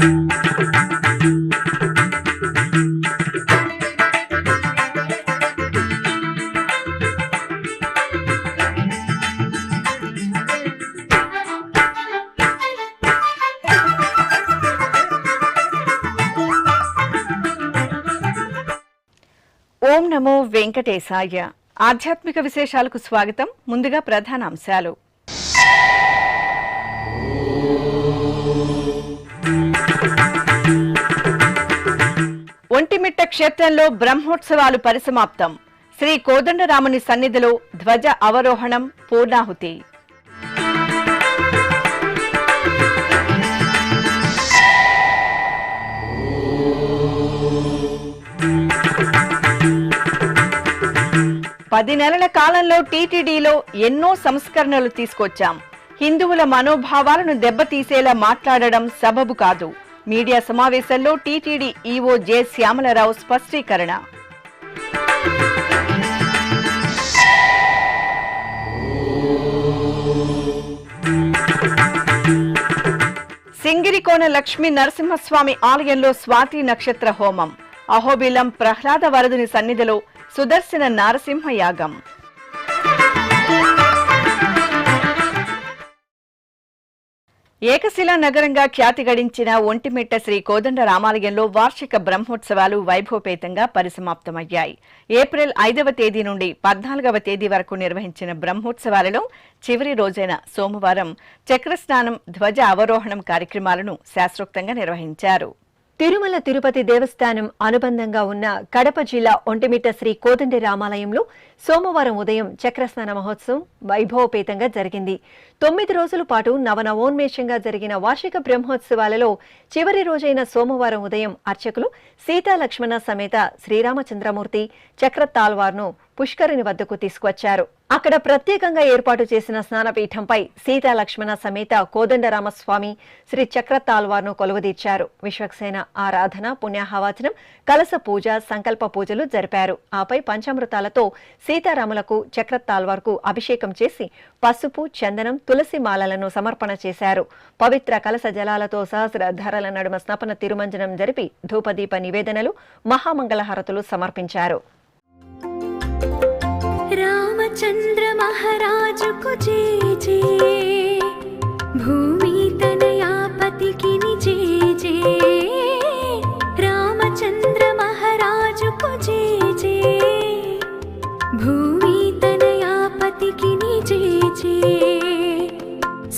ఓం నమో వెంకటేశాయ. ఆధ్యాత్మిక విశేషాలకు స్వాగతం. ముందుగా ప్రధాన అంశాలు. ఒంటిమిట్ట క్షేత్రంలో బ్రహ్మోత్సవాలు పరిసమాప్తం. శ్రీ కోదండరాముని సన్నిధిలో ధ్వజ అవరోహణం, పూర్ణాహుతి. పది నెలల కాలంలో టీటీడీలో ఎన్నో సంస్కరణలు తీసుకొచ్చాం. హిందువుల మనోభావాలను దెబ్బతీసేలా మాట్లాడడం సబబు కాదు. మీడియా సమావేశంలో టీటీడీ ఈవో జె శ్యామలరావు స్పష్టీకరణ. సింగిరికోన లక్ష్మీ నరసింహస్వామి ఆలయంలో స్వాతి నక్షత్ర హోమం. అహోబిలం ప్రహ్లాద వరదుని సన్నిధిలో సుదర్శన నారసింహ యాగం. ఏకశిలా నగరంగా ఖ్యాతి గడించిన ఒంటిమిట్ట శ్రీ కోదండ రామాలయంలో వార్షిక బ్రహ్మోత్సవాలు వైభవపేతంగా పరిసమాప్తమయ్యాయి. ఏప్రిల్ 5వ తేదీ నుండి 14వ తేదీ వరకు నిర్వహించిన బ్రహ్మోత్సవాలలో చివరి రోజైన సోమవారం చక్రస్నానం, ధ్వజ అవరోహణం కార్యక్రమాలను శాస్త్రోక్తంగా నిర్వహించారు. తిరుమల తిరుపతి దేవస్థానం అనుబంధంగా ఉన్న కడప జిల్లా ఒంటిమిట్ట శ్రీ కోదండ రామాలయంలో సోమవారం ఉదయం చక్రస్నాన మహోత్సవం వైభవపేతంగా జరిగింది. 9 రోజుల పాటు నవనవోన్మేషంగా జరిగిన వార్షిక బ్రహ్మోత్సవాలలో చివరి రోజైన సోమవారం ఉదయం అర్చకులు సీతా లక్ష్మణ సమేత శ్రీరామచంద్రమూర్తి చక్రతాల్వార్ను పుష్కరిణి వద్దకు తీసుకువచ్చారు. అక్కడ ప్రత్యేకంగా ఏర్పాటు చేసిన స్నానపీఠంపై సీతా లక్ష్మణ సమేత కోదండరామస్వామి శ్రీ చక్రతాల్వార్ను కొలువుదీర్చారు. విశ్వక్సేన ఆరాధన, పుణ్యాహవాచనం, కలస పూజ, సంకల్ప పూజలు జరిపారు. ఆపై పంచామృతాలతో సీతారాములకు చక్రతాల్వార్కు అభిషేకం చేసి పసుపు, చందనం, తులసి మాలలను సమర్పణ చేశారు. పవిత్ర కలస జలాలతో సహస్ర ధరల నడుమ స్నపన తిరుమంజనం జరిపి ధూపదీప నివేదనలు, మహామంగళహారతులు సమర్పించారు. रामचंद्र महाराज को जय जय, भूमि तनयापति की जय जय, रामचंद्र महाराज को जय जय, भूमि तनयापति की जय जय,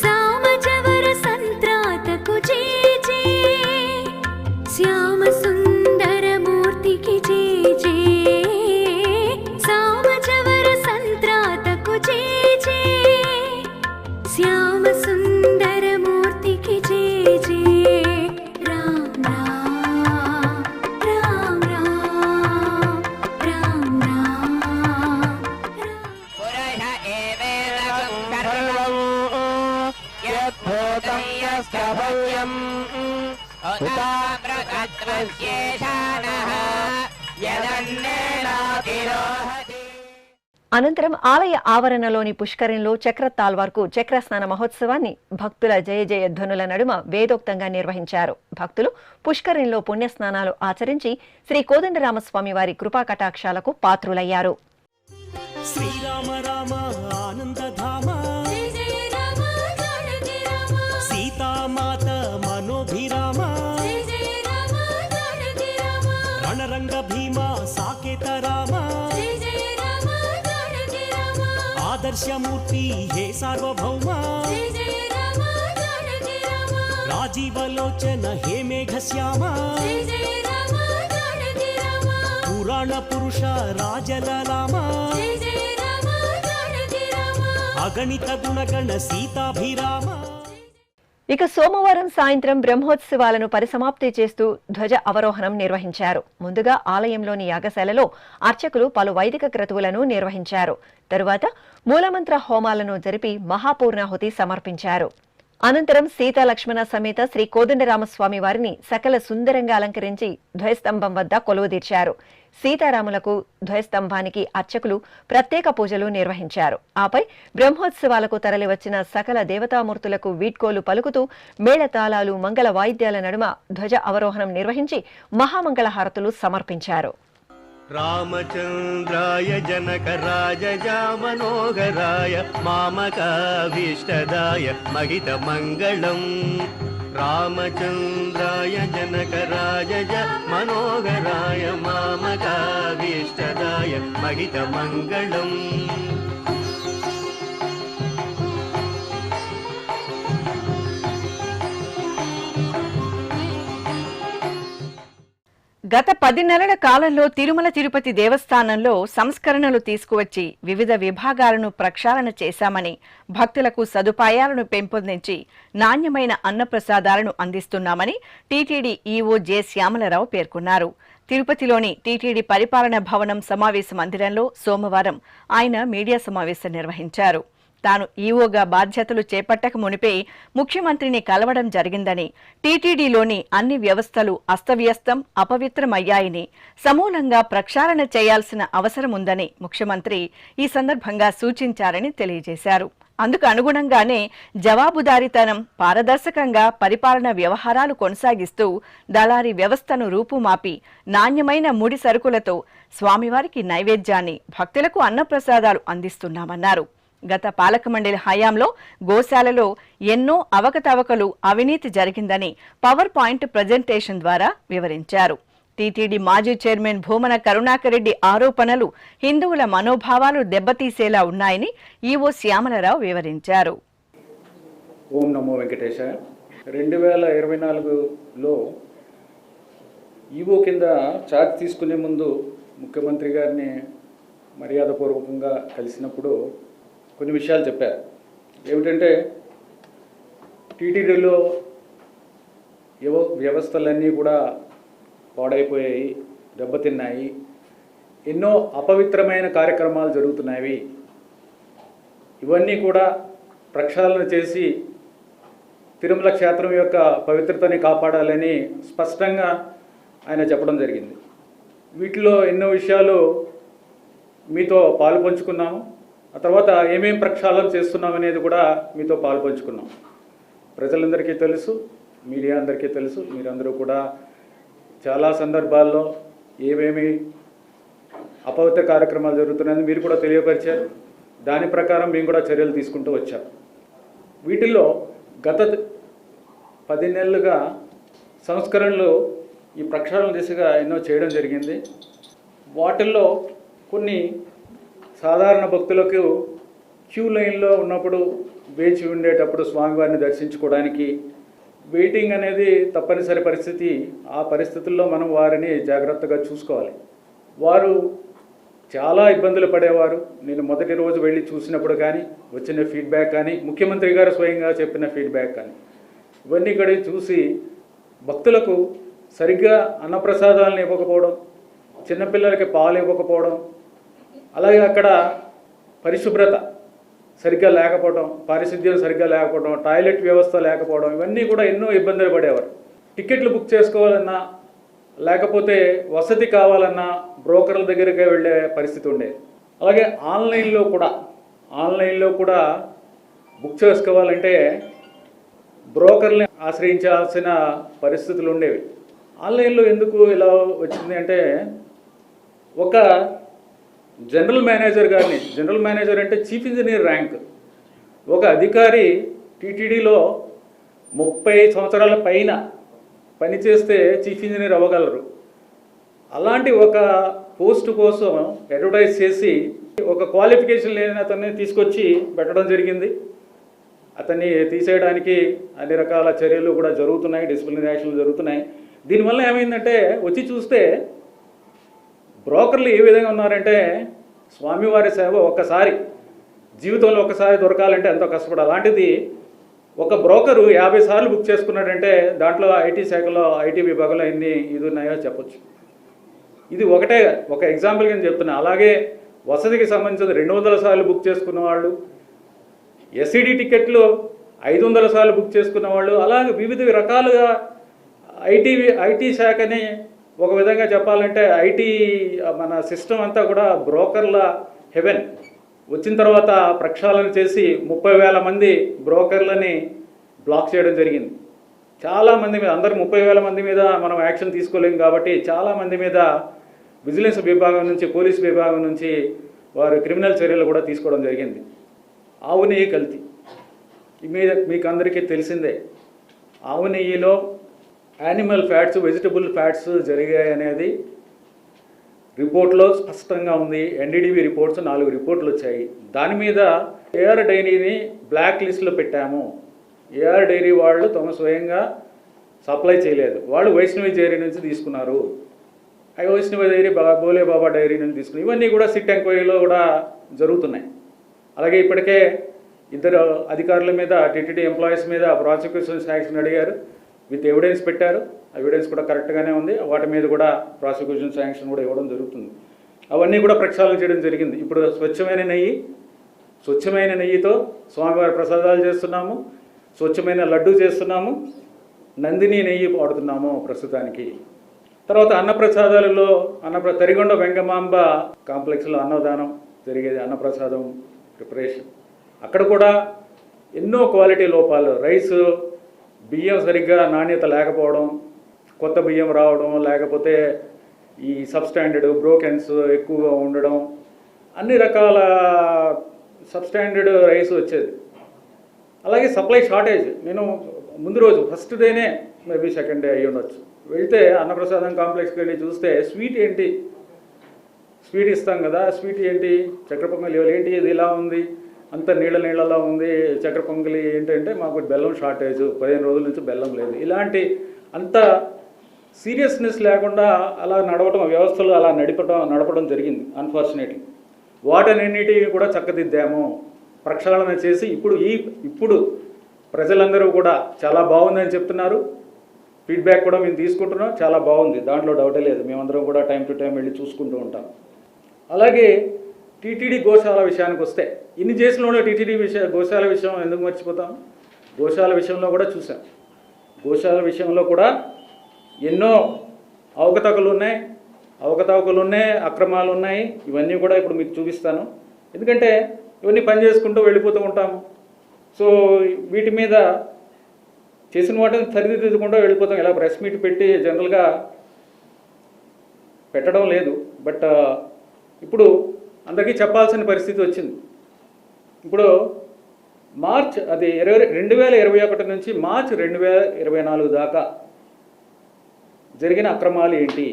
सामजवर संत्रात को जय जय, श्याम सुंदर मूर्ति की जय जय, श्याम सुंदर मूर्ति की जय जय, राम राम राम राम राम राम पुरुष एवेदं सर्वं यद्भूतं यस्कभव्यं उताम्रतत्त्वस्येषानः यदन्नेनातिरोहति. అనంతరం ఆలయ ఆవరణలోని పుష్కరిణిలో చక్రతాల్వార్కు చక్రస్నాన మహోత్సవాన్ని భక్తుల జయ జయ ధ్వనుల నడుమ వేదోక్తంగా నిర్వహించారు. భక్తులు పుష్కరిణిలో పుణ్యస్నానాలు ఆచరించి శ్రీ కోదండరామస్వామి వారి కృపా కటాక్షాలకు పాత్రులయ్యారు. శ్రీరామ రామ ఆనందధామ, సీతామాత మనోభిరామ, రణరంగ భీమ సాకేత రామ, ఆదర్శమూర్తి హే సార్వభౌమ, రాజీవలోచన హే మేఘశ్యామ, పురాణ పురుష రాజలలామ, అగణిత గుణగణ సీతాభిరామ. ఇక సోమవారం సాయంత్రం బ్రహ్మోత్సవాలను పరిసమాప్తి చేస్తూ ధ్వజ అవరోహణం నిర్వహించారు. ముందుగా ఆలయంలోని యాగశాలలో అర్చకులు పలు వైదిక క్రతువులను నిర్వహించారు. తరువాత మూలమంత్ర హోమాలను జరిపి మహాపూర్ణాహుతి సమర్పించారు. అనంతరం సీతా లక్ష్మణ సమేత శ్రీ కోదండరామస్వామి వారిని సకల సుందరంగా అలంకరించి ధ్వజస్తంభం వద్ద కొలువుదీర్చారు. సీతారాములకు ధ్వజస్తంభానికి అర్చకులు ప్రత్యేక పూజలు నిర్వహించారు. ఆపై బ్రహ్మోత్సవాలకు తరలివచ్చిన సకల దేవతామూర్తులకు వీడ్కోలు పలుకుతూ మేళతాళాలు, మంగళ వాయిద్యాల నడుమ ధ్వజ అవరోహణం నిర్వహించి మహామంగళహారతులు సమర్పించారు. రామచంద్రాయ జనకరాజయా మనోహరాయ మామకాభీష్టదాయ మహిత మంగళం. రామచంద్రాయ జనకరాజయ మనోహరాయ మామకాభీష్టదాయ మహిత మంగళం. గత 10 నెలల కాలంలో తిరుమల తిరుపతి దేవస్థానంలో సంస్కరణలు తీసుకువచ్చి వివిధ విభాగాలను ప్రక్షాళన చేశామని, భక్తులకు సదుపాయాలను పెంపొందించి నాణ్యమైన అన్నప్రసాదాలను అందిస్తున్నామని టీటీడీ ఈవో జె శ్యామలరావు పేర్కొన్నారు. తిరుపతిలోని టీటీడీ పరిపాలన భవనం సమావేశ మందిరంలో సోమవారం ఆయన మీడియా సమావేశం నిర్వహించారు. తాను ఈవోగా బాధ్యతలు చేపట్టక మునిపే ముఖ్యమంత్రిని కలవడం జరిగిందని, టీటీడీలోని అన్ని వ్యవస్థలు అస్తవ్యస్తం, అపవిత్రమయ్యాయని, సమూలంగా ప్రక్షాళన చేయాల్సిన అవసరం ఉందని ముఖ్యమంత్రి ఈ సందర్భంగా సూచించారని తెలియజేశారు. అందుకు అనుగుణంగానే జవాబుదారీతనం, పారదర్శకంగా పరిపాలన వ్యవహారాలు కొనసాగిస్తూ దళారీ వ్యవస్థను రూపుమాపి నాణ్యమైన ముడి సరుకులతో స్వామివారికి నైవేద్యాన్ని, భక్తులకు అన్నప్రసాదాలు అందిస్తున్నామన్నారు. గత పాలక మండలి హయాంలో గోశాలలో ఎన్నో అవకతవకలు, అవినీతి జరిగిందని పవర్ పాయింట్ ప్రజెంటేషన్ ద్వారా వివరించారు. టీటీడీ మాజీ చైర్మన్ భూమన కరుణాకర్ రెడ్డి ఆరోపణలు హిందువుల మనోభావాలు దెబ్బతీసేలా ఉన్నాయని ఈవో శ్యామలరావు వివరించారు. ఓం నమో వెంకటేశాయ. 2024లో ఈవో కింద ఛార్జ్ తీసుకునే ముందు ముఖ్యమంత్రి గారిని మర్యాదపూర్వకంగా కలిసినప్పుడు కొన్ని విషయాలు చెప్పారు. ఏమిటంటే టీటీడీలో వ్యవస్థలన్నీ కూడా పాడైపోయాయి, దెబ్బతిన్నాయి, ఎన్నో అపవిత్రమైన కార్యక్రమాలు జరుగుతున్నాయి, ఇవన్నీ కూడా ప్రక్షాళన చేసి తిరుమల క్షేత్రం యొక్క పవిత్రతని కాపాడాలని స్పష్టంగా ఆయన చెప్పడం జరిగింది. వీటిలో ఎన్నో విషయాలు మీతో పాలు పంచుకున్నాము. ఆ తర్వాత ఏమేం ప్రక్షాళన చేస్తున్నాం అనేది కూడా మీతో పాలు పంచుకున్నాం. ప్రజలందరికీ తెలుసు, మీడియా అందరికీ తెలుసు. మీరందరూ కూడా చాలా సందర్భాల్లో ఏమేమి అపవిత్ర కార్యక్రమాలు జరుగుతున్నాయని మీరు కూడా తెలియపరిచారు. దాని ప్రకారం మేము కూడా చర్యలు తీసుకుంటూ వచ్చాం. వీటిల్లో గత 10 నెలలుగా సంస్కరణలు ఈ ప్రక్షాళన దిశగా ఎన్నో చేయడం జరిగింది. వాటిల్లో కొన్ని సాధారణ భక్తులకు క్యూ లైన్లో ఉన్నప్పుడు, వేచి ఉండేటప్పుడు స్వామివారిని దర్శించుకోవడానికి వెయిటింగ్ అనేది తప్పనిసరి పరిస్థితి. ఆ పరిస్థితుల్లో మనం వారిని జాగ్రత్తగా చూసుకోవాలి. వారు చాలా ఇబ్బందులు పడేవారు. నేను మొదటి రోజు వెళ్ళి చూసినప్పుడు కానీ వచ్చిన ఫీడ్బ్యాక్ కానీ, ముఖ్యమంత్రి గారు స్వయంగా చెప్పిన ఫీడ్బ్యాక్ కానీ, ఇవన్నీ కూడా చూసి భక్తులకు సరిగ్గా అన్నప్రసాదాలను ఇవ్వకపోవడం, చిన్నపిల్లలకి పాలు ఇవ్వకపోవడం, అలాగే అక్కడ పరిశుభ్రత సరిగ్గా లేకపోవడం, పారిశుద్ధ్యం సరిగ్గా లేకపోవడం, టాయిలెట్ వ్యవస్థ లేకపోవడం, ఇవన్నీ కూడా ఎన్నో ఇబ్బందులు పడేవారు. టికెట్లు బుక్ చేసుకోవాలన్నా, లేకపోతే వసతి కావాలన్నా బ్రోకర్ల దగ్గరికి వెళ్ళే పరిస్థితి ఉండేది. అలాగే ఆన్లైన్లో కూడా బుక్ చేసుకోవాలంటే బ్రోకర్ని ఆశ్రయించాల్సిన పరిస్థితులు ఉండేవి. ఆన్లైన్లో ఎందుకు ఇలా వచ్చింది అంటే, ఒక జనరల్ మేనేజర్ అంటే చీఫ్ ఇంజనీర్ ర్యాంక్ ఒక అధికారి టీటీడీలో 30 సంవత్సరాల పైన పనిచేస్తే చీఫ్ ఇంజనీర్ అవ్వగలరు. అలాంటి ఒక పోస్ట్ కోసం అడ్వర్టైజ్ చేసి ఒక క్వాలిఫికేషన్ లేని అతన్ని తీసుకొచ్చి పెట్టడం జరిగింది. అతన్ని తీసేయడానికి అన్ని రకాల చర్యలు కూడా జరుగుతున్నాయి, డిసిప్లినరీ యాక్షన్లు జరుగుతున్నాయి. దీనివల్ల ఏమైందంటే, వచ్చి చూస్తే బ్రోకర్లు ఏ విధంగా ఉన్నారంటే, స్వామివారి సేవ జీవితంలో ఒకసారి దొరకాలంటే ఎంతో కష్టపడాలి. అలాంటిది ఒక బ్రోకరు 50 సార్లు బుక్ చేసుకున్నాడంటే దాంట్లో ఐటీ శాఖలో, ఐటీ విభాగంలో ఎన్ని ఇది ఉన్నాయో చెప్పొచ్చు. ఇది ఒక ఎగ్జాంపుల్ కింద చెప్తున్నా. అలాగే వసతికి సంబంధించిన 200 సార్లు బుక్ చేసుకున్న వాళ్ళు, ఎస్సీడీ టికెట్లు 500 సార్లు బుక్ చేసుకున్న వాళ్ళు, అలాగే వివిధ రకాలుగా ఐటీ శాఖని ఒక విధంగా చెప్పాలంటే ఐటీ మన సిస్టమ్ అంతా కూడా బ్రోకర్ల హెవెన్. వచ్చిన తర్వాత ప్రక్షాళన చేసి 30,000 మంది బ్రోకర్లని బ్లాక్ చేయడం జరిగింది. చాలామంది మీద, అందరు 30,000 మంది మీద మనం యాక్షన్ తీసుకోలేము కాబట్టి చాలామంది మీద విజిలెన్స్ విభాగం నుంచి, పోలీస్ విభాగం నుంచి వారు క్రిమినల్ చర్యలు కూడా తీసుకోవడం జరిగింది. ఆవు నెయ్యి కల్తీ మీకు అందరికీ తెలిసిందే. ఆవు నెయ్యిలో యానిమల్ ఫ్యాట్స్, వెజిటబుల్ ఫ్యాట్స్ జరిగాయి అనేది రిపోర్ట్లో స్పష్టంగా ఉంది. ఎన్డీడీబీ రిపోర్ట్స్ 4 రిపోర్ట్లు వచ్చాయి. దాని మీద ఏఆర్ డైరీని బ్లాక్ లిస్ట్లో పెట్టాము. ఏఆర్ డైరీ వాళ్ళు తమ స్వయంగా సప్లై చేయలేదు, వాళ్ళు వైష్ణవి డైరీ నుంచి తీసుకున్నారు. వైష్ణవి డైరీ బోలే బాబా డైరీ నుంచి తీసుకున్నారు. ఇవన్నీ కూడా సిట్ ఎంక్వైరీలో కూడా జరుగుతున్నాయి. అలాగే ఇప్పటికే 2 అధికారుల మీద, టీటీడీ ఎంప్లాయీస్ మీద ప్రాసిక్యూషన్ శాంక్షన్ అడిగారు, విత్ ఎవిడెన్స్ పెట్టారు. ఎవిడెన్స్ కూడా కరెక్ట్గానే ఉంది. వాటి మీద కూడా ప్రాసిక్యూషన్ శాంక్షన్ కూడా ఇవ్వడం జరుగుతుంది. అవన్నీ కూడా ప్రక్షాళన చేయడం జరిగింది. ఇప్పుడు స్వచ్ఛమైన నెయ్యితో స్వామివారి ప్రసాదాలు చేస్తున్నాము, స్వచ్ఛమైన లడ్డు చేస్తున్నాము, నందిని నెయ్యి వాడుతున్నాము ప్రస్తుతానికి. తర్వాత అన్నప్రసాదాలలో తరిగొండ వెంగమాంబ కాంప్లెక్స్లో అన్నదానం జరిగేది, అన్నప్రసాదం ప్రిపరేషన్. అక్కడ కూడా ఎన్నో క్వాలిటీ లోపాలు, రైసు, బియ్యం సరిగ్గా నాణ్యత లేకపోవడం, కొత్త బియ్యం రావడం, లేకపోతే ఈ సబ్స్టాండర్డ్ బ్రోకెన్స్ ఎక్కువగా ఉండడం, అన్ని రకాల సబ్స్టాండర్డ్ రైస్ వచ్చేది. అలాగే సప్లై షార్టేజ్. నేను ముందు రోజు ఫస్ట్ డేనే, మేబీ సెకండ్ డే అయ్యి ఉండొచ్చు, వెళ్తే అన్నప్రసాదం కాంప్లెక్స్కి వెళ్ళి చూస్తే స్వీట్ ఇస్తాం కదా, స్వీట్ ఏంటి, చక్కెర పొంగలి ఏంటి, ఇది ఇలా ఉంది, అంత నీళ్ళలా ఉంది. చక్కెర పొంగలి ఏంటంటే మాకు బెల్లం షార్టేజ్, 15 రోజుల నుంచి బెల్లం లేదు. ఇలాంటి అంత సీరియస్నెస్ లేకుండా అలా నడవటం, వ్యవస్థలు అలా నడపడం జరిగింది. అన్ఫార్చునేట్లీ వాటన్నిటి కూడా చక్కదిద్దాము, ప్రక్షాళన చేసి ఇప్పుడు ప్రజలందరూ కూడా చాలా బాగుందని చెప్తున్నారు. ఫీడ్బ్యాక్ కూడా మేము తీసుకుంటున్నాం, చాలా బాగుంది, దాంట్లో డౌటే లేదు. మేమందరం కూడా టైం టు టైం వెళ్ళి చూసుకుంటూ ఉంటాం. అలాగే టీటీడీ గోశాల విషయానికి వస్తే, ఇన్ని చేసినోడే టీటీడీ గోశాల విషయం ఎందుకు మర్చిపోతాం? గోశాల విషయంలో కూడా చూసాం. గోశాల విషయంలో కూడా ఎన్నో అవకతవకలు ఉన్నాయి, అక్రమాలు ఉన్నాయి. ఇవన్నీ కూడా ఇప్పుడు మీకు చూపిస్తాను. ఎందుకంటే ఇవన్నీ పని చేసుకుంటూ వెళ్ళిపోతూ ఉంటాము. సో వీటి మీద చేసిన వాటిని సరిదిద్దుకుంటూ వెళ్ళిపోతాం. ఇలా ప్రెస్ మీట్ పెట్టి జనరల్గా పెట్టడం లేదు, బట్ ఇప్పుడు అందరికీ చెప్పాల్సిన పరిస్థితి వచ్చింది. ఇప్పుడు మార్చ్ 2021 నుంచి మార్చ్ 2024 దాకా జరిగిన అక్రమాలు ఏంటి,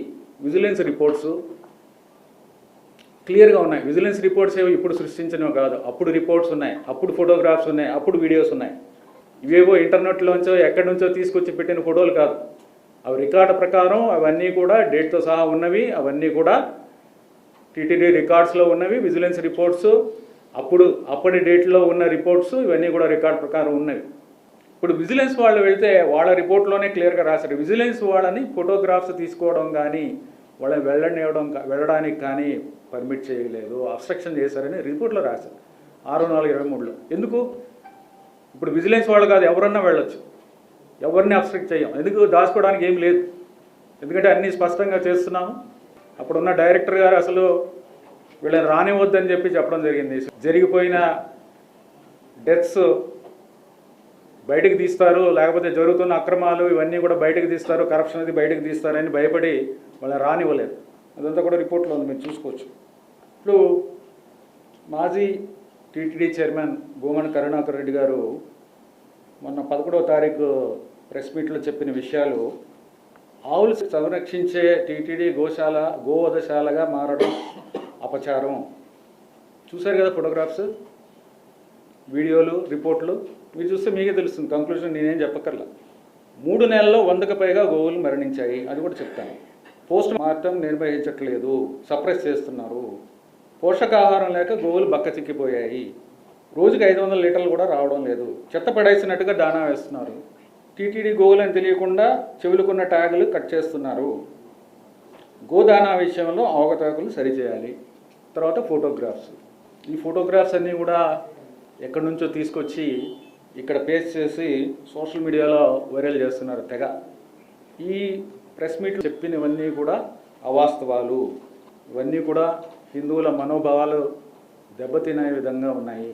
విజిలెన్స్ రిపోర్ట్స్ క్లియర్గా ఉన్నాయి. విజిలెన్స్ రిపోర్ట్స్ ఏవో ఇప్పుడు సృష్టించినవి కాదు, అప్పుడు రిపోర్ట్స్ ఉన్నాయి, అప్పుడు ఫోటోగ్రాఫ్స్ ఉన్నాయి, అప్పుడు వీడియోస్ ఉన్నాయి. ఇవేవో ఇంటర్నెట్లోంచో ఎక్కడి నుంచో తీసుకొచ్చి పెట్టిన ఫోటోలు కాదు. అవి రికార్డు ప్రకారం అవన్నీ కూడా డేట్తో సహా ఉన్నవి. అవన్నీ కూడా టీటీడీ రికార్డ్స్లో ఉన్నవి. విజిలెన్స్ రిపోర్ట్స్ అప్పటి డేట్లో ఉన్న రిపోర్ట్స్ ఇవన్నీ కూడా రికార్డ్ ప్రకారం ఉన్నవి. ఇప్పుడు విజిలెన్స్ వాళ్ళు వెళ్తే వాళ్ళ రిపోర్ట్లోనే క్లియర్గా రాశారు. విజిలెన్స్ వాళ్ళని ఫోటోగ్రాఫ్స్ తీసుకోవడం కానీ, వాళ్ళని వెళ్ళడానికి కానీ పర్మిట్ చేయలేదు, అబ్స్ట్రక్షన్ చేశారని రిపోర్ట్లో రాశారు 6/4/23లో. ఎందుకు? ఇప్పుడు విజిలెన్స్ వాళ్ళు కాదు, ఎవరన్నా వెళ్ళొచ్చు, ఎవరిని అబ్స్ట్రక్ట్ చేయం. ఎందుకు? దాచుకోవడానికి ఏం లేదు, ఎందుకంటే అన్నీ స్పష్టంగా చేస్తున్నాము. అప్పుడున్న డైరెక్టర్ గారు అసలు వీళ్ళని రానివద్దని చెప్పడం జరిగింది. జరిగిపోయిన డెత్స్ బయటకు తీస్తారు, లేకపోతే జరుగుతున్న అక్రమాలు ఇవన్నీ కూడా బయటకు తీస్తారు, కరప్షన్ అది బయటకు తీస్తారని భయపడి వాళ్ళని రానివ్వలేదు. అదంతా కూడా రిపోర్ట్లో ఉంది, మీరు చూసుకోవచ్చు. ఇప్పుడు మాజీ టీటీడీ చైర్మన్ భూమన కరుణాకర్ రెడ్డి గారు మొన్న 11వ తారీఖు ప్రెస్ మీట్లో చెప్పిన విషయాలు, ఆవులు సంరక్షించే టీటీడీ గోవధశాలగా మారడం అపచారం. చూశారు కదా ఫోటోగ్రాఫ్స్, వీడియోలు, రిపోర్ట్లు, మీరు చూస్తే మీకే తెలుస్తుంది. కంక్లూజన్ నేనేం చెప్పక్కర్లా. 3 నెలల్లో 100కు పైగా గోవులు మరణించాయి, అది కూడా చెప్తాను. పోస్ట్ మార్టం నిర్వహించట్లేదు, సప్రెస్ చేస్తున్నారు. పోషకాహారం లేక గోవులు బక్క చిక్కిపోయాయి. రోజుకి 500 లీటర్లు కూడా రావడం లేదు. చెత్త పడేసినట్టుగా దాణా వేస్తున్నారు. టీటీడీ గోవులు అని తెలియకుండా చెవులుకున్న ట్యాగులు కట్ చేస్తున్నారు. గోదానా విషయంలో అవకతవకలు సరిచేయాలి. తర్వాత ఫోటోగ్రాఫ్స్. ఈ ఫోటోగ్రాఫ్స్ అన్నీ కూడా ఎక్కడి నుంచో తీసుకొచ్చి ఇక్కడ పేస్ట్ చేసి సోషల్ మీడియాలో వైరల్ చేస్తున్నారు తెగ. ఈ ప్రెస్ మీట్ చెప్పినవన్నీ కూడా అవాస్తవాలు. ఇవన్నీ కూడా హిందువుల మనోభావాలు దెబ్బతినే విధంగా ఉన్నాయి.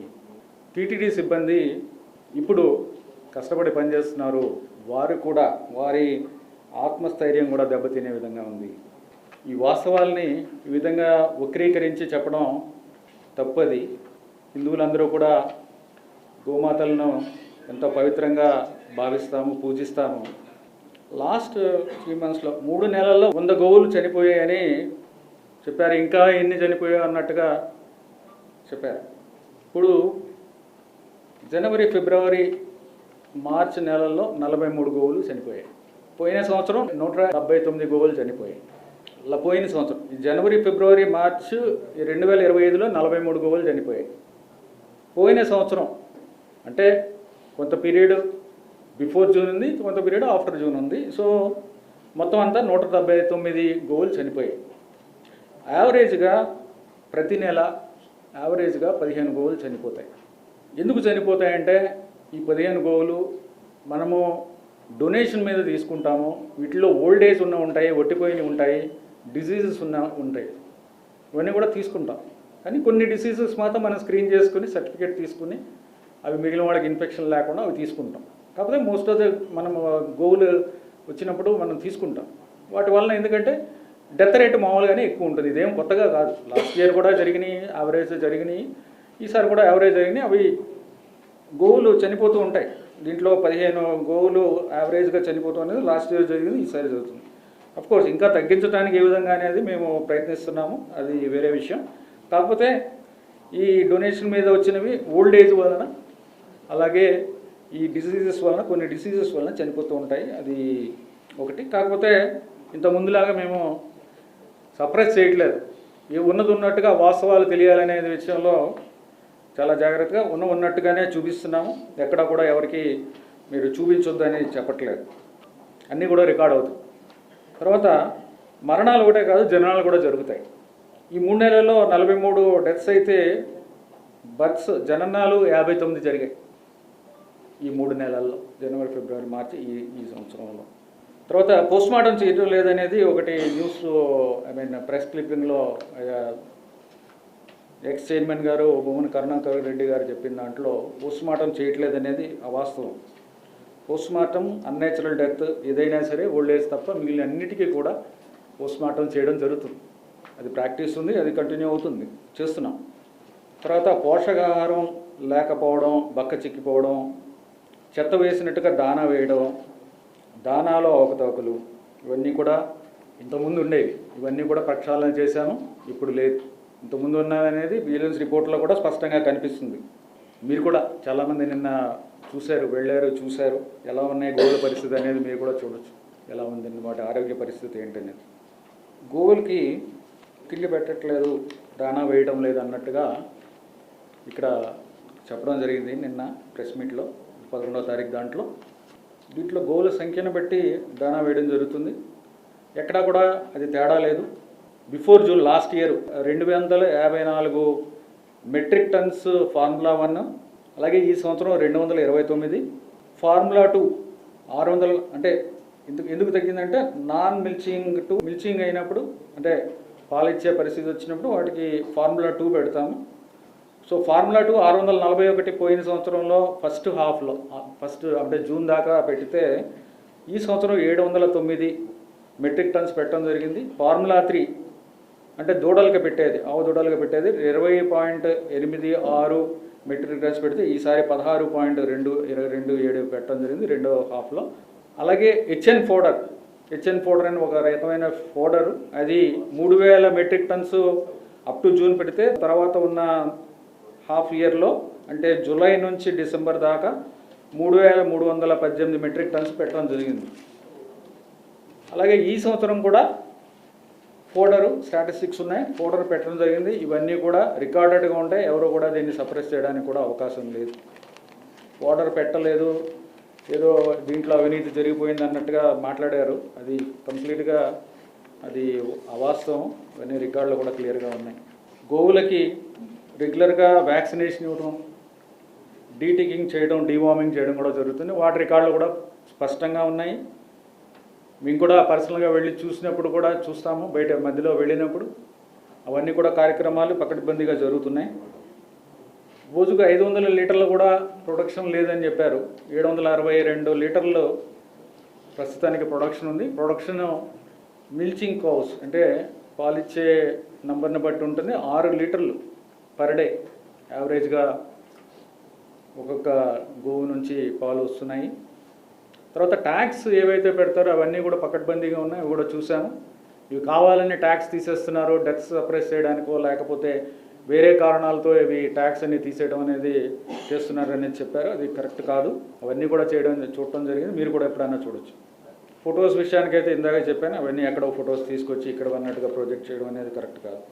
టీటీడీ సిబ్బంది ఇప్పుడు కష్టపడి పనిచేస్తున్నారు. వారు కూడా వారి ఆత్మస్థైర్యం కూడా దెబ్బతినే విధంగా ఉంది. ఈ వాస్తవాల్ని ఈ విధంగా వక్రీకరించి చెప్పడం తప్పది. హిందువులందరూ కూడా గోమాతలను ఎంతో పవిత్రంగా భావిస్తాము, పూజిస్తాము. లాస్ట్ 3 monthsలో 3 నెలల్లో 100 గోవులు చనిపోయాయని చెప్పారు. ఇంకా ఎన్ని చనిపోయాయి అన్నట్టుగా చెప్పారు. ఇప్పుడు జనవరి, ఫిబ్రవరి, మార్చి నెలల్లో 43 గోవులు చనిపోయాయి. పోయిన సంవత్సరం 179 గోవులు చనిపోయాయి. అలా పోయిన సంవత్సరం ఈ జనవరి, ఫిబ్రవరి, మార్చి 2025లో 43 గోవులు చనిపోయాయి. పోయిన సంవత్సరం అంటే కొంత పీరియడ్ బిఫోర్ జూన్ ఉంది, కొంత పీరియడ్ ఆఫ్టర్ జూన్ ఉంది. సో మొత్తం అంతా 179 గోవులు చనిపోయాయి. యావరేజ్గా ప్రతి నెల యావరేజ్గా 15 గోవులు చనిపోతాయి. ఎందుకు చనిపోతాయంటే ఈ 15 గోవులు మనము డొనేషన్ మీద తీసుకుంటాము. వీటిలో ఓల్డ్ ఏజ్ ఉంటాయి, ఒట్టిపోయినవి ఉంటాయి, డిసీజెస్ ఉంటాయి. ఇవన్నీ కూడా తీసుకుంటాం. కానీ కొన్ని డిసీజెస్ మాత్రం మనం స్క్రీన్ చేసుకుని సర్టిఫికేట్ తీసుకుని అవి మిగిలిన వాళ్ళకి ఇన్ఫెక్షన్ లేకుండా అవి తీసుకుంటాం. కాకపోతే మోస్ట్ ఆఫ్ ద మనం గోవులు వచ్చినప్పుడు మనం తీసుకుంటాం. వాటి వలన ఎందుకంటే డెత్ రేట్ మామూలుగానే ఎక్కువ ఉంటుంది. ఇదేం కొత్తగా కాదు. లాస్ట్ ఇయర్ కూడా జరిగినాయి, యావరేజ్ జరిగినాయి, ఈసారి కూడా యావరేజ్ జరిగినాయి. అవి గోవులు చనిపోతూ ఉంటాయి. దీంట్లో 15 గోవులు యావరేజ్గా చనిపోతూ అనేది లాస్ట్ ఇయర్ జరిగింది, ఈసారి జరుగుతుంది. అఫ్కోర్స్ ఇంకా తగ్గించడానికి ఏ విధంగా అనేది మేము ప్రయత్నిస్తున్నాము, అది వేరే విషయం. కాకపోతే ఈ డొనేషన్ మీద వచ్చినవి ఓల్డ్ ఏజ్ వలన అలాగే ఈ డిసీజెస్ వలన కొన్ని డిసీజెస్ వలన చనిపోతూ ఉంటాయి. అది ఒకటి. కాకపోతే ఇంత ముందులాగా మేము సప్రెస్ చేయట్లేదు. ఉన్నది ఉన్నట్టుగా వాస్తవాలు తెలియాలనే విషయంలో చాలా జాగ్రత్తగా ఉన్నట్టుగానే చూపిస్తున్నాము. ఎక్కడ కూడా ఎవరికి మీరు చూపించొద్దని చెప్పట్లేదు. అన్నీ కూడా రికార్డ్ అవుతాయి. తర్వాత మరణాలు ఒకటే కాదు, జననాలు కూడా జరుగుతాయి. ఈ 3 నెలల్లో 43 డెత్స్ అయితే బర్త్స్ జననాలు 59 జరిగాయి ఈ 3 నెలల్లో, జనవరి, ఫిబ్రవరి, మార్చి ఈ సంవత్సరంలో. తర్వాత పోస్ట్మార్టం చేయడం లేదనేది ఒకటి న్యూస్ ప్రెస్ క్లిప్పింగ్లో ఎక్స్ చైర్మన్ గారు భూమన కరుణాకర్ రెడ్డి గారు చెప్పిన దాంట్లో పోస్ట్మార్టం చేయట్లేదనేది అవాస్తవం. పోస్ట్మార్టం అన్నేచురల్ డెత్ ఏదైనా సరే ఓల్డ్ ఏజ్ తప్ప మిగిలిన అన్నిటికీ కూడా పోస్ట్మార్టం చేయడం జరుగుతుంది. అది ప్రాక్టీస్ ఉంది, అది కంటిన్యూ అవుతుంది, చేస్తున్నాం. తర్వాత పోషకాహారం లేకపోవడం, బక్క చిక్కిపోవడం, చెత్త వేసినట్టుగా దానా వేయడం, దానాలో అవకతవకలు, ఇవన్నీ కూడా ఇంతకుముందు ఉండేవి. ఇవన్నీ కూడా ప్రక్షాళన చేశాము, ఇప్పుడు లేదు. ఇంతకుముందు ఉన్నదనేది విజిలెన్స్ రిపోర్ట్లో కూడా స్పష్టంగా కనిపిస్తుంది. మీరు కూడా చాలామంది నిన్న చూశారు, వెళ్ళారు, చూశారు ఎలా ఉన్నాయి గోవుల పరిస్థితి అనేది మీరు కూడా చూడొచ్చు. ఎలా ఉందని వాటి ఆరోగ్య పరిస్థితి ఏంటనేది. గోవులకి తిండి పెట్టట్లేదు, దానా వేయడం లేదు అన్నట్టుగా ఇక్కడ చెప్పడం జరిగింది నిన్న ప్రెస్ మీట్లో 11వ తారీఖు. దీంట్లో గోవుల సంఖ్యను బట్టి దానా వేయడం జరుగుతుంది. ఎక్కడా కూడా అది తేడా లేదు. Before June last year 254 metric tons formula 1, అలాగే ఈ సంవత్సరం 229, ఫార్ములా 2 600. అంటే ఎందుకు తగ్గిందంటే నాన్ మిల్చింగ్ టు మిల్చింగ్ అయినప్పుడు, అంటే పాలిచ్చే పరిస్థితి వచ్చినప్పుడు వాటికి ఫార్ములా 2 పెడతాము. సో ఫార్ములా 2 641 పోయిన సంవత్సరంలో ఫస్ట్ హాఫ్లో, అంటే జూన్ దాకా పెడితే ఈ సంవత్సరం 709 మెట్రిక్ టన్స్ పెట్టడం జరిగింది. ఫార్ములా 3 అంటే దూడలుగా పెట్టేది, ఆవు దూడలుగా పెట్టేది 20.86 మెట్రిక్ టన్స్ పెడితే ఈసారి 16.227 పెట్టడం జరిగింది రెండో హాఫ్లో. అలాగే హెచ్ఎన్ ఫోడర్ అని ఒక రకమైన ఫోడరు, అది 3000 metric tons up to June పెడితే తర్వాత ఉన్న హాఫ్ ఇయర్లో అంటే జూలై నుంచి డిసెంబర్ దాకా 3318 మెట్రిక్ టన్స్ పెట్టడం జరిగింది. అలాగే ఈ సంవత్సరం కూడా ఫోడరు స్టాటిస్టిక్స్ ఉన్నాయి, ఫోడర్ పెట్టడం జరిగింది. ఇవన్నీ కూడా రికార్డెడ్గా ఉంటాయి. ఎవరు కూడా దీన్ని సప్రెస్ చేయడానికి కూడా అవకాశం లేదు. ఫోడర్ పెట్టలేదు, ఏదో దీంట్లో అవినీతి జరిగిపోయింది అన్నట్టుగా మాట్లాడారు. అది కంప్లీట్గా అది అవాస్తవం. ఇవన్నీ రికార్డులు కూడా క్లియర్గా ఉన్నాయి. గోవులకి రెగ్యులర్గా వ్యాక్సినేషన్ ఇవ్వడం, డీటికింగ్ చేయడం, డీవార్మింగ్ చేయడం కూడా జరుగుతుంది. వాటి రికార్డులు కూడా స్పష్టంగా ఉన్నాయి. మేము కూడా పర్సనల్గా వెళ్ళి చూసినప్పుడు కూడా చూస్తాము, బయట మధ్యలో వెళ్ళినప్పుడు అవన్నీ కూడా కార్యక్రమాలు పకడ్బందీగా జరుగుతున్నాయి. రోజుకు 500 లీటర్లు కూడా ప్రొడక్షన్ లేదని చెప్పారు. 762 లీటర్లు ప్రస్తుతానికి ప్రొడక్షన్ ఉంది. ప్రొడక్షన్ మిల్చింగ్ కౌస్ అంటే పాలిచ్చే నంబర్ని బట్టి ఉంటుంది. 6 లీటర్లు పర్ డే యావరేజ్గా ఒక్కొక్క గోవు నుంచి పాలు వస్తున్నాయి. తర్వాత ట్యాక్స్ ఏవైతే పెడతారో అవన్నీ కూడా పకడ్బందీగా ఉన్నాయి, అవి కూడా చూసాము. ఇవి కావాలని ట్యాక్స్ తీసేస్తున్నారు, డెత్స్ సప్రెస్ చేయడానికో లేకపోతే వేరే కారణాలతో ఇవి ట్యాక్స్ అన్ని తీసేయడం అనేది చేస్తున్నారని చెప్పారు. అది కరెక్ట్ కాదు. అవన్నీ కూడా చూడటం జరిగింది. మీరు కూడా ఎప్పుడైనా చూడొచ్చు. ఫొటోస్ విషయానికైతే ఇందాక చెప్పాను, అవన్నీ ఎక్కడో ఫొటోస్ తీసుకొచ్చి ఇక్కడ అన్నట్టుగా ప్రొజెక్ట్ చేయడం అనేది కరెక్ట్ కాదు.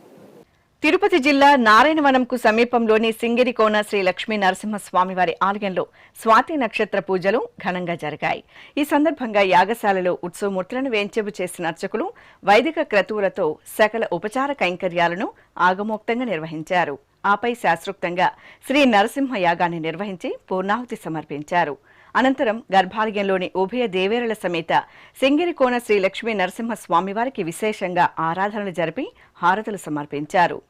తిరుపతి జిల్లా నారాయణవనంకు సమీపంలోని సింగిరికోన శ్రీ లక్ష్మీ నరసింహస్వామివారి ఆలయంలో స్వాతి నక్షత్ర పూజలు ఘనంగా జరిగాయి. ఈ సందర్భంగా యాగశాలలో ఉత్సవమూర్తులను వేంచేపు చేసిన అర్చకులు వైదిక క్రతువులతో సకల ఉపచార కైంకర్యాలను ఆగమోక్తంగా నిర్వహించారు. ఆపై శాస్త్రోక్తంగా శ్రీ నరసింహ యాగాన్ని నిర్వహించి పూర్ణాహుతి సమర్పించారు. అనంతరం గర్భాలయంలోని ఉభయ దేవేరుల సమేత సింగిరికోన శ్రీ లక్ష్మీ నరసింహ స్వామివారికి విశేషంగా ఆరాధనలు జరిపి హారతులు సమర్పించారు.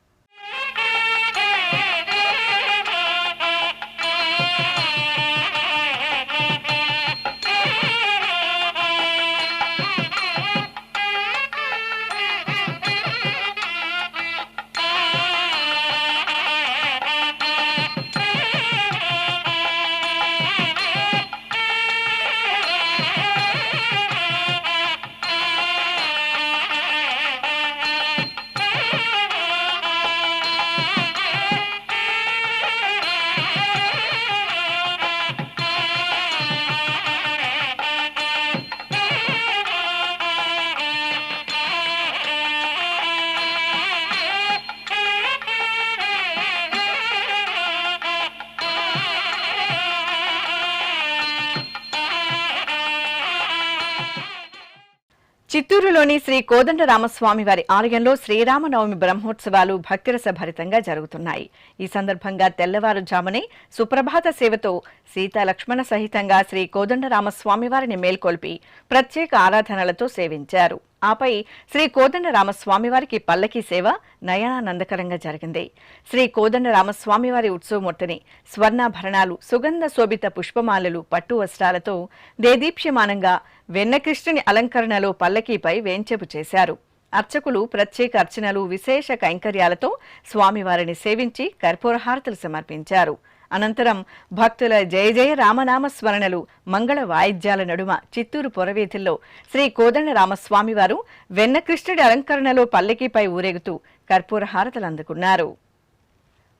చిత్తూరులోని శ్రీ కోదండరామస్వామి వారి ఆలయంలో శ్రీరామనవమి బ్రహ్మోత్సవాలు భక్తిరస భరితంగా జరుగుతున్నాయి. ఈ సందర్భంగా తెల్లవారుజామునే సుప్రభాత సేవతో సీతా లక్ష్మణ సహితంగా శ్రీ కోదండరామస్వామి వారిని మేల్కొల్పి ప్రత్యేక ఆరాధనలతో సేవించారు. ఆపై శ్రీ కోదండరామస్వామి వారికి పల్లకీ సేవ నయనానందకరంగా జరిగింది. శ్రీ కోదండరామస్వామి వారి ఉత్సవమూర్తిని స్వర్ణాభరణాలు, సుగంధ శోభిత పుష్పమాలలు, పట్టు వస్త్రాలతో దేదీప్యమానంగా వెన్నకృష్ణుని అలంకరణలో పల్లకీపై వేంచెపు చేశారు. అర్చకులు ప్రత్యేక అర్చనలు, విశేష కైంకర్యాలతో స్వామివారిని సేవించి కర్పూరహారతులు సమర్పించారు. అనంతరం భక్తుల జయ జయ రామనామ స్మరణలు, మంగళ వాయిద్యాల నడుమ చిత్తూరు పొరవీధుల్లో శ్రీ కోదండరామస్వామివారు వెన్నకృష్ణుడి అలంకరణలో పల్లకీపై ఊరేగుతూ కర్పూరహారతులు అందుకున్నారు.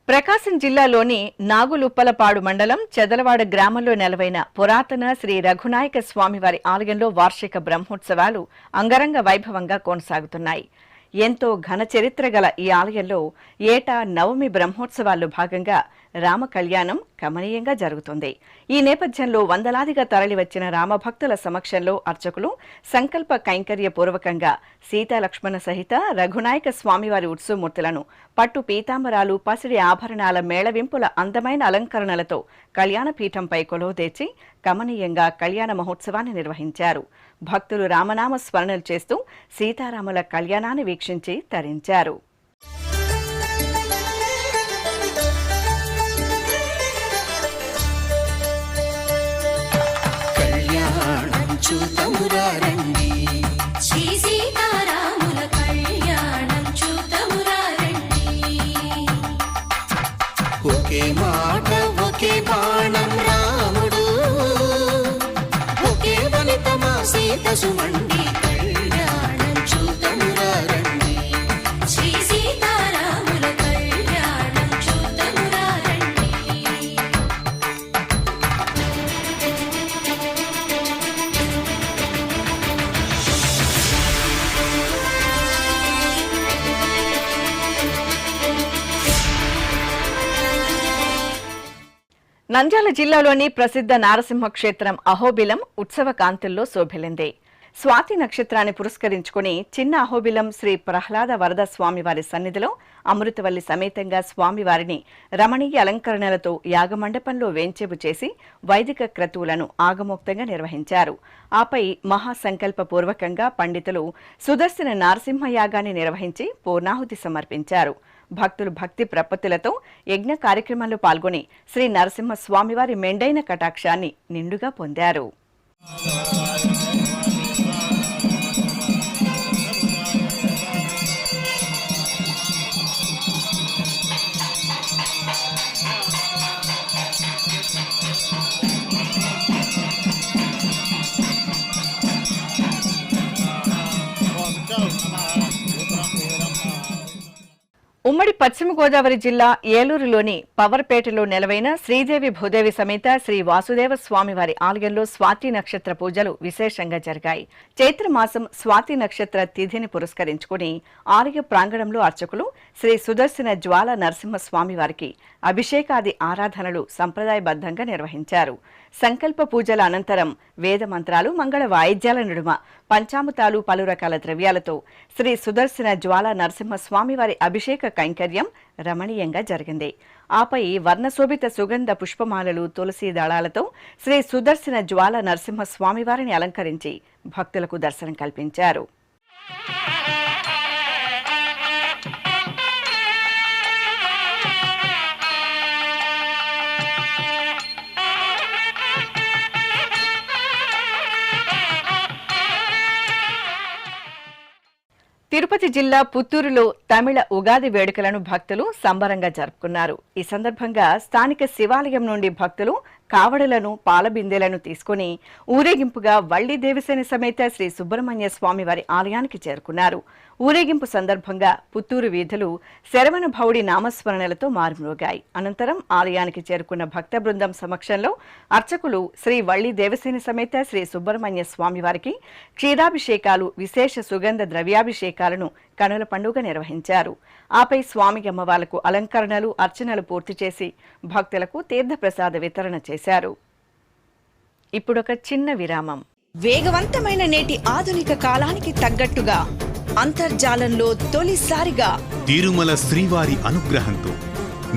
ప్రకాశం జిల్లాలోని నాగులుప్పలపాడు మండలం చెదలవాడ గ్రామంలో నెలవైన పురాతన శ్రీ రఘునాయక స్వామివారి ఆలయంలో వార్షిక బ్రహ్మోత్సవాలు అంగరంగ వైభవంగా కొనసాగుతున్నాయి. ఎంతో ఘన చరిత్ర గల ఈ ఆలయంలో ఏటా నవమి బ్రహ్మోత్సవాల్లో భాగంగా రామ కళ్యాణం కమనీయంగా జరుగుతుంది. ఈ నేపథ్యంలో వందలాదిగా తరలివచ్చిన రామభక్తుల సమక్షంలో అర్చకులు సంకల్ప కైంకర్య పూర్వకంగా సీతాలక్ష్మణ సహిత రఘునాయక స్వామివారి ఉత్సవమూర్తులను పట్టు పీతాంబరాలు, పసిడి ఆభరణాల మేళవింపుల అందమైన అలంకరణలతో కళ్యాణపీఠంపై కొలువుదీర్చి కమనీయంగా కళ్యాణ మహోత్సవాన్ని నిర్వహించారు. భక్తులు రామనామ స్మరణలు చేస్తూ సీతారాముల కళ్యాణాన్ని వీక్షించి తరించారు. చూతమురారండి శ్రీ సీతారాముల కళ్యాణం చూతమురారండి. ఒకే మాట ఒకే బాణం రాముడు, ఒకే వనిత మా సీత సుమండి కళ్యాణం చూతమురారండి. శ్రీ సీతారాముల కళ్యాణం చూతమురారండి. నంద్యాల జిల్లాలోని ప్రసిద్ధ నారసింహ క్షేత్రం అహోబిలం ఉత్సవ కాంతుల్లో శోభిల్లింది. స్వాతి నక్షత్రాన్ని పురస్కరించుకుని చిన్న అహోబిలం శ్రీ ప్రహ్లాద వరద స్వామివారి సన్నిధిలో అమృతవల్లి సమేతంగా స్వామివారిని రమణీయ అలంకరణలతో యాగమండపంలో వేంచేపు చేసి వైదిక క్రతువులను ఆగమోక్తంగా నిర్వహించారు. ఆపై మహాసంకల్పపూర్వకంగా పండితులు సుదర్శన నారసింహ యాగాన్ని నిర్వహించి పూర్ణాహుతి సమర్పించారు. భక్తులు భక్తి ప్రపత్తులతో యజ్ఞ కార్యక్రమంలో పాల్గొని శ్రీ నరసింహ స్వామివారి మెండైన కటాక్షాన్ని నిండుగా పొందారు. ఉమ్మడి పశ్చిమ గోదావరి జిల్లా ఏలూరులోని పవర్పేటలో నెలవైన శ్రీదేవి భూదేవి సమేత శ్రీ వాసుదేవ స్వామివారి ఆలయంలో స్వాతి నక్షత్ర పూజలు విశేషంగా జరిగాయి. చైత్రమాసం స్వాతి నక్షత్ర తిథిని పురస్కరించుకుని ఆలయ ప్రాంగణంలో అర్చకులు శ్రీ సుదర్శన జ్వాల నరసింహ స్వామివారికి అభిషేకాది ఆరాధనలు సంప్రదాయబద్ధంగా నిర్వహించారు. సంకల్ప పూజల అనంతరం వేద మంత్రాలు, మంగళ వాయిద్యాల నడుమ పంచామృతాలు, పలు రకాల ద్రవ్యాలతో శ్రీ సుదర్శన జ్వాల నరసింహ స్వామివారి అభిషేక కైంకర్యం రమణీయంగా జరిగింది. ఆపై వర్ణశోభిత సుగంధ పుష్పమాలలు, తులసి దళాలతో శ్రీ సుదర్శన జ్వాల నరసింహ స్వామివారిని అలంకరించి భక్తులకు దర్శనం కల్పించారు. తిరుపతి జిల్లా పుత్తూరులో తమిళ ఉగాది వేడుకలను భక్తులు సంబరంగా జరుపుకున్నారు. ఈ సందర్భంగా స్థానిక శివాలయం నుండి భక్తులు కావడలను, పాలబిందెలను తీసుకుని ఊరేగింపుగా వల్లి దేవసేన సమేత శ్రీ సుబ్రహ్మణ్య స్వామి వారి ఆలయానికి చేరుకున్నారు. ఊరేగింపు సందర్భంగా పుత్తూరు వీధులు శరవణ భౌడి నామస్మరణలతో మారుమ్రోగాయి. అనంతరం ఆలయానికి చేరుకున్న భక్త బృందం సమక్షంలో అర్చకులు శ్రీ వల్లి దేవసేన సమేత శ్రీ సుబ్రహ్మణ్య స్వామి వారికి క్షీరాభిషేకాలు, విశేష సుగంధ ద్రవ్యాభిషేకాలను కనుల పండుగ నిర్వహించారు. ఆపై స్వామి అమ్మవార్లకు అలంకరణలు, అర్చనలు పూర్తి చేసి భక్తులకు తీర్థప్రసాద వితరణ చేశారు. ఇప్పుడొక చిన్న విరామం. వేగవంతమైన నేటి ఆధునిక కాలానికి తగ్గట్టుగా అంతర్జాలంలో తొలిసారిగా తిరుమల శ్రీవారి అనుగ్రహంతో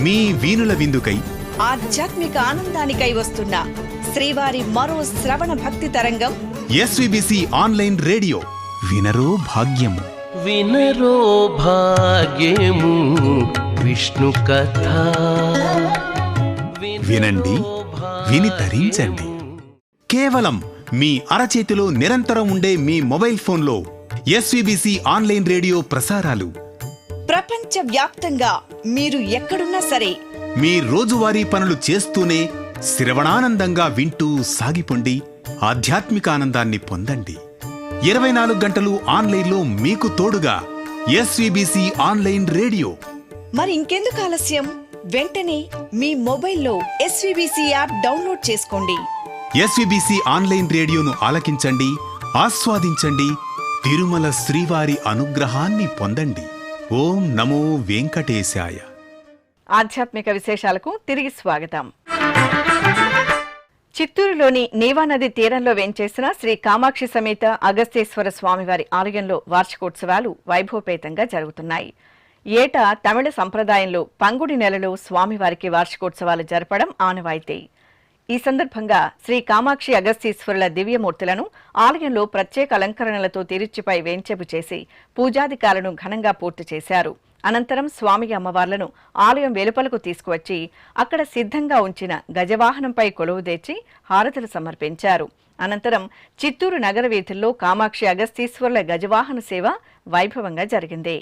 మీ వీణుల విందుకై ఆధ్యాత్మిక ఆనందానికై వస్తున్న శ్రీవారి మరో శ్రవణ భక్తి తరంగం ఎస్విబిసి ఆన్లైన్ రేడియో. వినరో భాగ్యము, వినరో భాగ్యము విష్ణు కథ. వినండి, విని తరించండి. కేవలం మీ అరచేతిలో నిరంతరం ఉండే మీ మొబైల్ ఫోన్లో ఎస్విబిసి ఆన్లైన్ రేడియో ప్రసారాలు ప్రపంచ వ్యాప్తంగా మీరు ఎక్కడున్నా సరే మీ రోజువారీ పనులు చేస్తూనే శ్రవణానందంగా వింటూ సాగిపోండి. ఆధ్యాత్మిక ఆనందాన్ని పొందండి. 24 గంటలు ఆన్లైన్లో మీకు తోడుగా ఎస్విబిసి ఆన్లైన్ రేడియో. మరి ఇంకెందుకు ఆలస్యం? వెంటనే మీ మొబైల్లో ఎస్విబిసి యాప్ డౌన్లోడ్ చేసుకోండి. ఎస్విబిసి ఆన్లైన్ రేడియోను ఆలకించండి, ఆస్వాదించండి. తిరుమల శ్రీవారి అనుగ్రహాన్ని పొందండి. ఓం నమో వెంకటేశాయ. ఆధ్యాత్మిక విశేషాలకు తిరిగి స్వాగతం. చిత్తూరులోని నీవా నది తీరంలో వేంచేసిన శ్రీ కామాక్షి సమేత అగస్తేశ్వర స్వామివారి ఆలయంలో వార్షికోత్సవాలు వైభవపేతంగా జరుగుతున్నాయి. ఏటా తమిళ సంప్రదాయంలో పంగుడి నెలలో స్వామివారికి వార్షికోత్సవాలు జరపడం ఆనవాయితీ. ఈ సందర్భంగా శ్రీ కామాక్షి అగస్తీశ్వరుల దివ్యమూర్తులను ఆలయంలో ప్రత్యేక అలంకరణలతో తిరుచిపై వేంచెపు చేసి పూజాధికాలను ఘనంగా పూర్తి చేశారు. అనంతరం స్వామి అమ్మవార్లను ఆలయం వెలుపలకు తీసుకువచ్చి అక్కడ సిద్ధంగా ఉంచిన గజవాహనంపై కొలువుదీర్చి హారతులు సమర్పించారు. అనంతరం చిత్తూరు నగర వీధుల్లో కామాక్షి అగస్తీశ్వరుల గజవాహన సేవ వైభవంగా జరిగింది.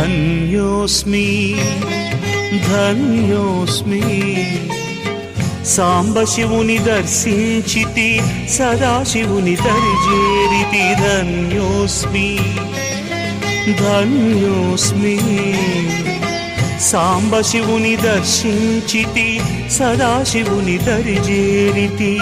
धन्योऽस्मि धन्योऽस्मि సాంబశివుని దర్శించితి సదాశివుని దరిజేరితి ధన్యోస్మి ధన్యోస్మి సాంబశివుని దర్శించితి సదాశివుని దరిజేరితి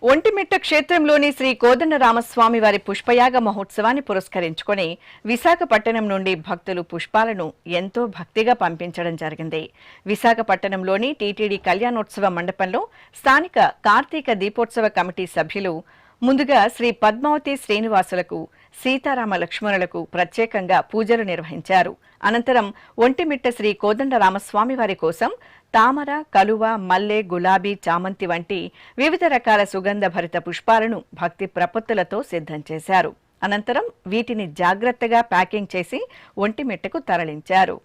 ఒంటిమిట్ట క్షేత్రంలోని శ్రీ కోదండరామస్వామి వారి పుష్పయాగ మహోత్సవాన్ని పురస్కరించుకొని విశాఖపట్టణం నుండి భక్తులు పుష్పాలను ఎంతో భక్తిగా పంపించడం జరిగింది. విశాఖపట్టణంలోని టీటీడీ కళ్యాణోత్సవ మండపంలో స్థానిక కార్తీక దీపోత్సవ కమిటీ సభ్యులు ముందుగా శ్రీ పద్మావతి శ్రీనివాసులకు, సీతారామ లక్ష్మణులకు ప్రత్యేకంగా పూజలు నిర్వహించారు. అనంతరం ఒంటిమిట్ట శ్రీ కోదండరామస్వామి వారి కోసం తామర, కలువ, మల్లె, గులాబీ, చామంతి వంటి వివిధ రకాల సుగంధ భరిత పుష్పాలను భక్తి ప్రపత్తులతో సిద్ధం చేశారు. అనంతరం వీటిని జాగ్రత్తగా ప్యాకింగ్ చేసి ఒంటిమిట్టకు తరలించారు.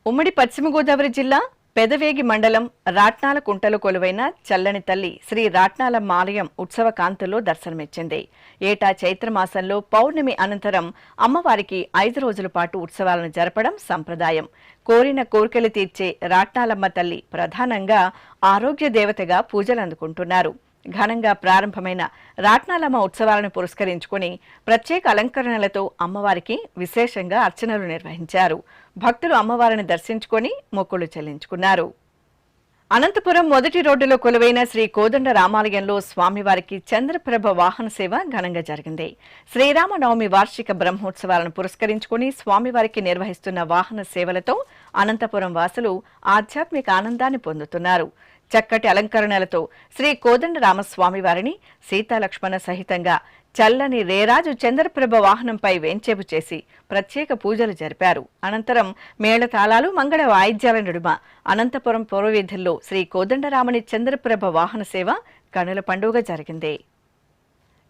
ఉమ్మడి పశ్చిమ గోదావరి జిల్లా పెదవేగి మండలం రాట్నాల కుంటలో కొలువైన చల్లని తల్లి శ్రీ రాట్నాలమ్మ ఆలయం ఉత్సవ కాంతుల్లో దర్శనమిచ్చింది. ఏటా చైత్రమాసంలో పౌర్ణమి అనంతరం అమ్మవారికి 5 రోజుల పాటు ఉత్సవాలను జరపడం సంప్రదాయం. కోరిన కోరికలు తీర్చే రాట్నాలమ్మ తల్లి ప్రధానంగా ఆరోగ్య దేవతగా పూజలు అందుకుంటున్నారు. ఘనంగా ప్రారంభమైన రాట్నాలమ్మ ఉత్సవాలను పురస్కరించుకుని ప్రత్యేక అలంకరణలతో అమ్మవారికి విశేషంగా అర్చనలు నిర్వహించారు. భక్తులు అమ్మవారిని దర్శించుకొని మొక్కులు చెల్లించుకున్నారు. అనంతపురం మొదటి రోడ్డులో కొలువైన శ్రీ కోదండ రామాలయంలో స్వామివారికి చంద్రప్రభ వాహన సేవ ఘనంగా జరిగింది. శ్రీరామనవమి వార్షిక బ్రహ్మోత్సవాలను పురస్కరించుకుని స్వామివారికి నిర్వహిస్తున్న వాహన సేవలతో అనంతపురం వాసులు ఆధ్యాత్మిక ఆనందాన్ని పొందుతున్నారు. చక్కటి అలంకరణలతో శ్రీ కోదండ రామస్వామి వారిని సీతాలక్ష్మణ సహితంగా చల్లని రేరాజు చంద్రప్రభ వాహనంపై వేంచేపు చేసి ప్రత్యేక పూజలు జరిపారు. అనంతరం మేళతాళాలు, మంగళ వాయిద్యాల నడుమ అనంతపురం పురవీధుల్లో శ్రీ కోదండరాముని చంద్రప్రభ వాహన సేవ కనుల పండుగ జరిగింది.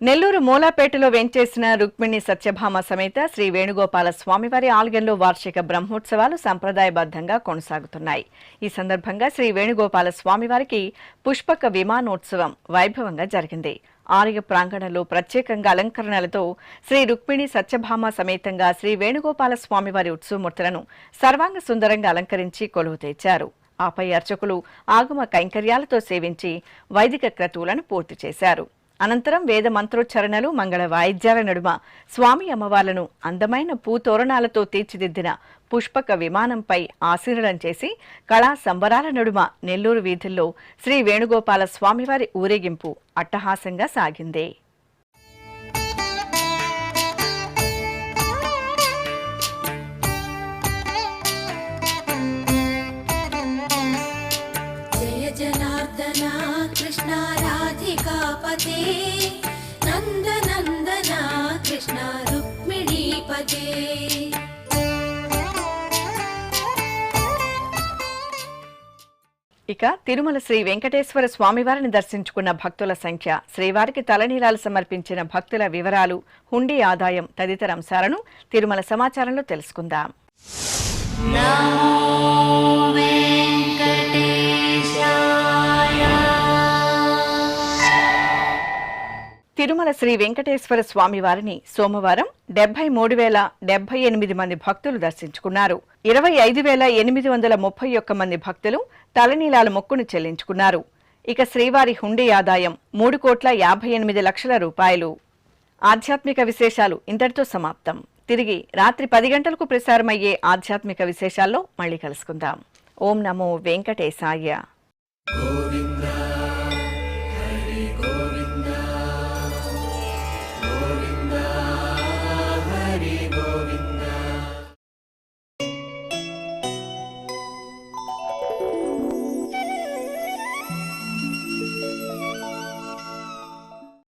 నెల్లూరు మూలాపేటలో వెంచేసిన రుక్మిణి సత్యభామ సమేత శ్రీ వేణుగోపాల స్వామివారి ఆలయంలో వార్షిక బ్రహ్మోత్సవాలు సంప్రదాయబద్ధంగా కొనసాగుతున్నాయి. ఈ సందర్భంగా శ్రీ వేణుగోపాల స్వామివారికి పుష్పక విమానోత్సవం వైభవంగా జరిగింది. ఆలయ ప్రాంగణంలో ప్రత్యేకంగా అలంకరణలతో శ్రీ రుక్మిణి సత్యభామ సమేతంగా శ్రీ వేణుగోపాల స్వామివారి ఉత్సవమూర్తులను సర్వాంగ సుందరంగా అలంకరించి కొలువు తెచ్చారు. ఆపై అర్చకులు ఆగమ కైంకర్యాలతో సేవించి వైదిక క్రతువులను పూర్తి చేశారు. అనంతరం వేద మంత్రోచ్చరణలు, మంగళ వాయిద్యాల నడుమ స్వామి అమ్మవార్లను అందమైన పూతోరణాలతో తీర్చిదిద్దిన పుష్పక విమానంపై ఆసీనులను చేసి కళా సంబరాల నడుమ నెల్లూరు వీధుల్లో శ్రీ వేణుగోపాల స్వామివారి ఊరేగింపు అట్టహాసంగా సాగింది. జయ జనార్దన కృష్ణ రాధికాపతే నందనందన కృష్ణ రుక్మిణీపతే. ఇక తిరుమల శ్రీ వెంకటేశ్వర స్వామివారిని దర్శించుకున్న భక్తుల సంఖ్య, శ్రీవారికి తలనీలాలు సమర్పించిన భక్తుల వివరాలు, హుండీ ఆదాయం తదితర అంశాలను తిరుమల సమాచారంలో తెలుసుకుందాం. తిరుమల శ్రీ వెంకటేశ్వర స్వామి వారిని సోమవారం 73,078 మంది భక్తులు దర్శించుకున్నారు. 25,831 మంది భక్తులు తలనీలాల మొక్కును చెల్లించుకున్నారు. ఇక శ్రీవారి హుండీ ఆదాయం 3,58,00,000 రూపాయలు. ఆధ్యాత్మిక విశేషాలు ఇంతటితో సమాప్తం. తిరిగి రాత్రి 10 గంటలకు ప్రసారమయ్యే ఆధ్యాత్మిక విశేషాల్లో మళ్ళీ కలుసుకుందాం. ఓం నమో వెంకటేశాయ.